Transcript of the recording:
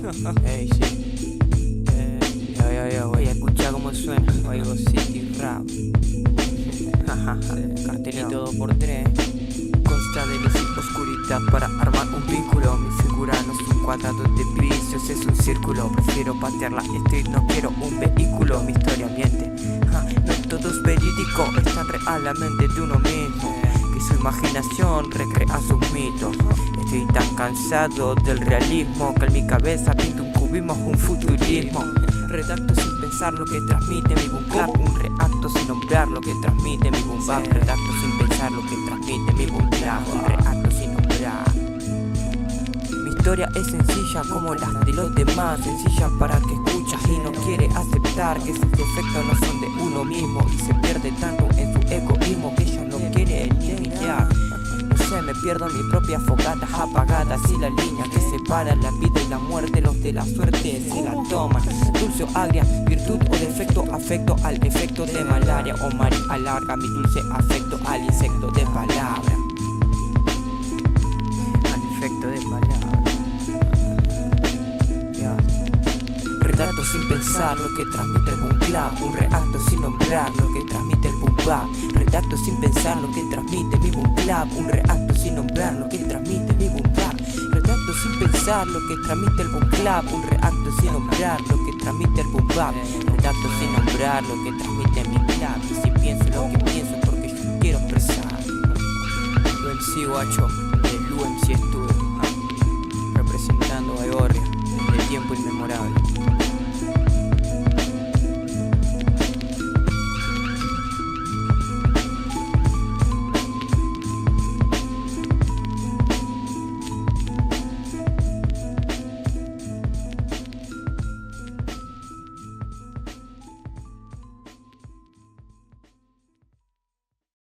Ey, sí. Voy a escuchar cómo suena. Oigo City Rap. Cartelito 2x3. Consta de luz y oscuridad para armar un vínculo. Mi figura no es un cuadrado de vicios, es un círculo. Prefiero patear la street, no quiero un vehículo. Mi historia miente, no todo es verídico. Es tan real la mente de uno mismo que su imaginación recrea sus mitos. Estoy tan cansado del realismo que en mi cabeza pinto un cubismo, un futurismo. Redacto sin pensar lo que transmite mi boom clap. Un reacto sin nombrar lo que transmite mi boom bap. Redacto sin pensar lo que transmite mi boom clap. Un reacto sin nombrar. Mi historia es sencilla como las de los demás. Sencilla para que escuchas y no quiere aceptar que sus defectos no son de uno mismo. Y se pierde tanto en su egoísmo que ella no quiere lidiar. No sé, me pierdo en mis propias fogatas apagadas. Y la línea que separa la vida y la muerte, los de la suerte se la toman. Dulce o agria, virtud o defecto, afecto al efecto de malaria. O Mari alarga mi dulce afecto al insecto de palabra. Al efecto de palabra. Redacto sin pensar lo que transmite el boom clap. Un reacto sin nombrar lo que transmite el boom bap. Redacto sin pensar lo que transmite mi boom clap. Un reacto sin nombrar lo que transmite mi boom bap. Redacto sin pensar lo que transmite el boom clap. Un reacto sin nombrar lo que transmite el boom bap. Redacto sin nombrar lo que transmite mi clap. Y si pienso lo que pienso porque yo quiero expresar. UMC guacho, del UMC